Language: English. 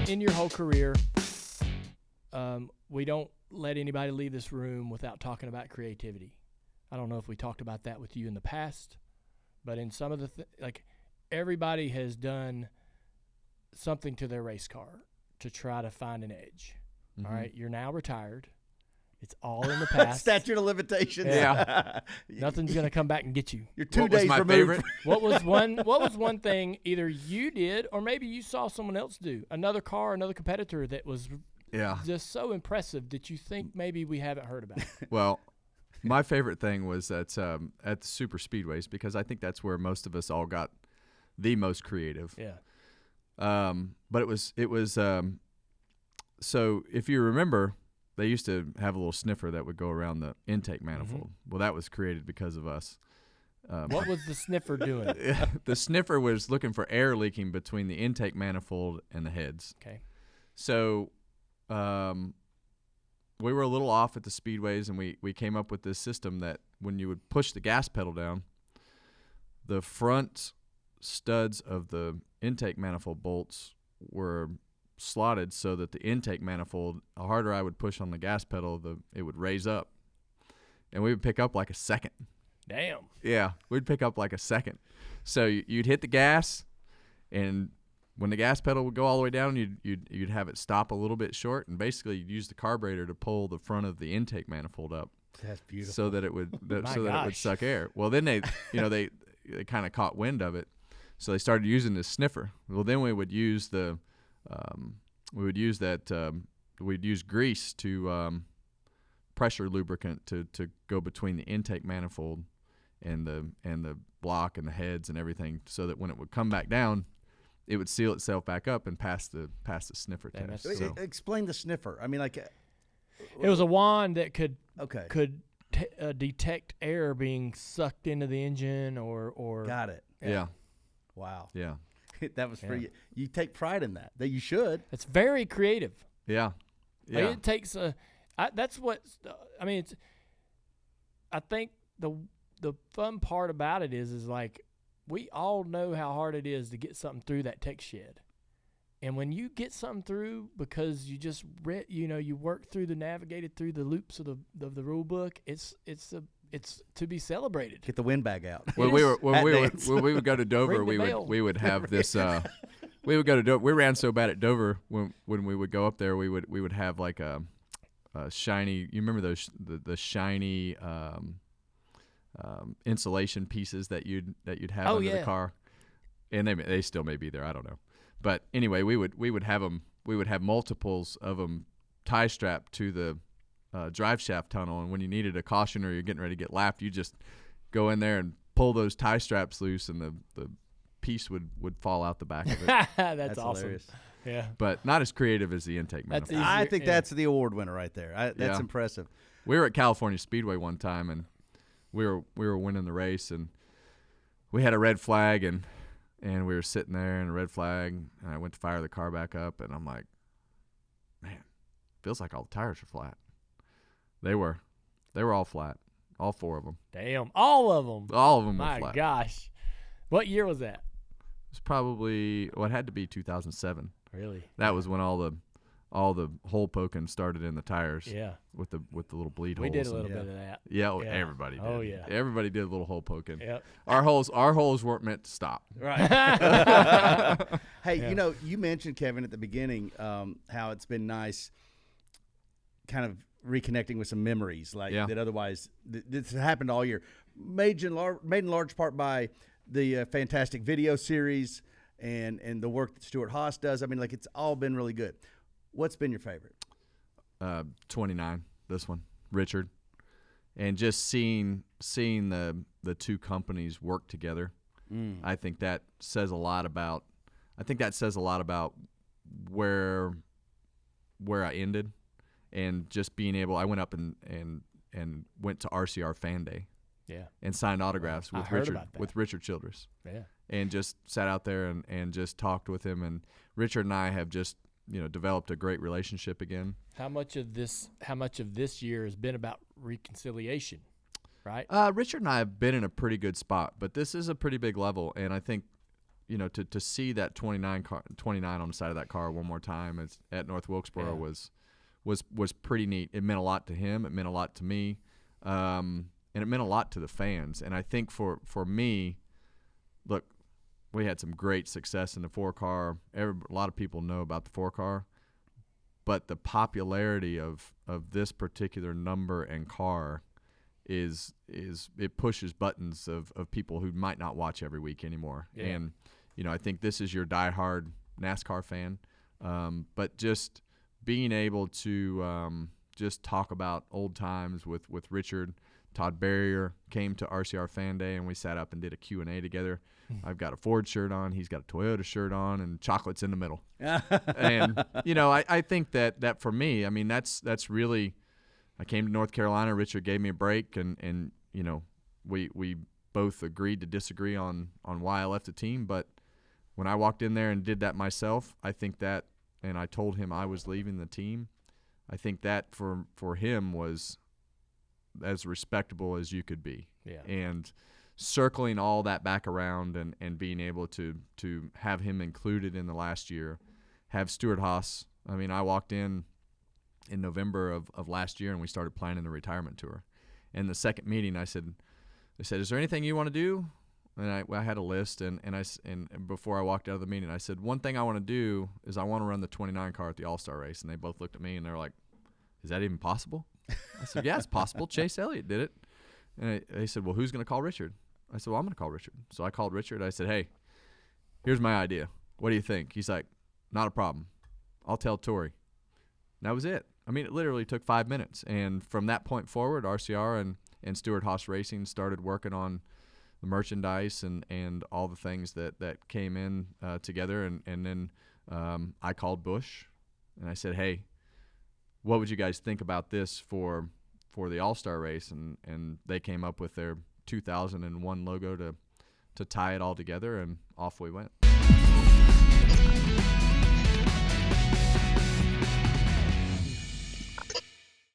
in your whole career, we don't let anybody leave this room without talking about creativity. I don't know if we talked about that with you in the past, but in some of the like everybody has done something to their race car to try to find an edge. Mm-hmm. All right, you're now retired. It's all in the past. Statute of limitations. Yeah. Nothing's going to come back and get you. You're 2 days removed. Favorite? What was one thing either you did or maybe you saw someone else do? Another car, another competitor that was just so impressive that you think maybe we haven't heard about. Well, my favorite thing was at the super speedways, because I think that's where most of us all got the most creative. Yeah. But it was so if you remember, they used to have a little sniffer that would go around the intake manifold. Mm-hmm. Well, that was created because of us. What was the sniffer doing? The sniffer was looking for air leaking between the intake manifold and the heads. Okay. So we were a little off at the speedways, and we came up with this system that when you would push the gas pedal down, the front studs of the intake manifold bolts were slotted so that the intake manifold, the harder I would push on the gas pedal, it would raise up, and we would pick up like a second. Damn. Yeah, we'd pick up like a second. So you'd hit the gas, and when the gas pedal would go all the way down, you'd have it stop a little bit short, and basically you'd use the carburetor to pull the front of the intake manifold up. That's beautiful. So that it would that it would suck air. Well, then they kind of caught wind of it, so they started using this sniffer. Well, then we would use we'd use grease to pressure lubricant to go between the intake manifold and the block and the heads and everything, so that when it would come back down, it would seal itself back up and pass the sniffer test. So. Explain the sniffer. I mean, like it was a wand that could detect air being sucked into the engine or got it. Yeah. Wow. Yeah. That was for you. You take pride in that. That you should. It's very creative. Yeah. Yeah. Like it takes that's what I mean. I think the fun part about it is like we all know how hard it is to get something through that tech shed, and when you get something through because you just you work through navigated through the loops of the rule book, it's to be celebrated. Get the windbag out. When we would go to Dover, we would have this. We would go to Dover. We ran so bad at Dover when we would go up there, we would have like a shiny. You remember those the shiny insulation pieces that you'd have under the car, and they still may be there. I don't know, but anyway, we would have them. We would have multiples of them tie strapped to the drive shaft tunnel, and when you needed a caution or you're getting ready to get lapped, you just go in there and pull those tie straps loose, and the piece would fall out the back of it. That's awesome. Hilarious. Yeah, but not as creative as the intake manifold. I think that's the award winner right there. That's impressive. We were at California Speedway one time, and we were winning the race, and we had a red flag, and we were sitting there in a red flag, and I went to fire the car back up, and I'm like, man, feels like all the tires are flat. They were all flat, all four of them. Damn, all of them. All of them were flat. My gosh, what year was that? It was probably it had to be 2007. Really? That was when all the hole poking started in the tires. Yeah. With the little bleed holes. We did a little bit of that. Yeah, everybody did. Oh yeah. Everybody did a little hole poking. Yep. Our holes weren't meant to stop. Right. Hey, you mentioned, Kevin, at the beginning how it's been nice kind of reconnecting with some memories that otherwise this happened all year. Made in large part by the fantastic video series and the work that Stuart Haas does. I mean, like, it's all been really good. What's been your favorite? 29, this one, Richard. And just seeing the two companies work together, I think that says a lot about where I ended, and just being able, I went up and went to RCR Fan Day. Yeah. And signed autographs with Richard Childress. Yeah. And just sat out there and just talked with him, and Richard and I have just developed a great relationship again. How much of this year has been about reconciliation, right? Richard and I have been in a pretty good spot, but this is a pretty big level, and I think to see that 29 on the side of that car one more time at North Wilkesboro was pretty neat. It meant a lot to him. It meant a lot to me, and it meant a lot to the fans. And I think for me, look, we had some great success in the 4-car. A lot of people know about the 4-car, but the popularity of this particular number and car is it pushes buttons of people who might not watch every week anymore. Yeah. And I think this is your diehard NASCAR fan, but just being able to just talk about old times with Richard. Todd Barrier came to RCR Fan Day, and we sat up and did a Q&A together. I've got a Ford shirt on. He's got a Toyota shirt on, and chocolate's in the middle. And, I think that for me, I mean, that's really – I came to North Carolina. Richard gave me a break, and we both agreed to disagree on why I left the team. But when I walked in there and did that myself, I think that – and I told him I was leaving the team, I think that for him was – as respectable as you could be. Yeah. And circling all that back around and being able to have him included in the last year, have Stuart Haas. I mean, I walked in November of last year, and we started planning the retirement tour. And the second meeting, they said, is there anything you want to do? And I had a list, and before I walked out of the meeting, I said, one thing I want to do is I want to run the 29 car at the All-Star race. And they both looked at me, and they're like, is that even possible? I said, yeah, it's possible. Chase Elliott did it. And they said, well, who's going to call Richard? I said, well, I'm going to call Richard. So I called Richard. I said, hey, here's my idea. What do you think? He's like, not a problem. I'll tell Tori. And that was it. I mean, it literally took 5 minutes. And from that point forward, RCR and Stuart Haas Racing started working on the merchandise and all the things that came in together. And then I called Busch, and I said, hey, what would you guys think about this for the All-Star race? And they came up with their 2001 logo to tie it all together, and off we went.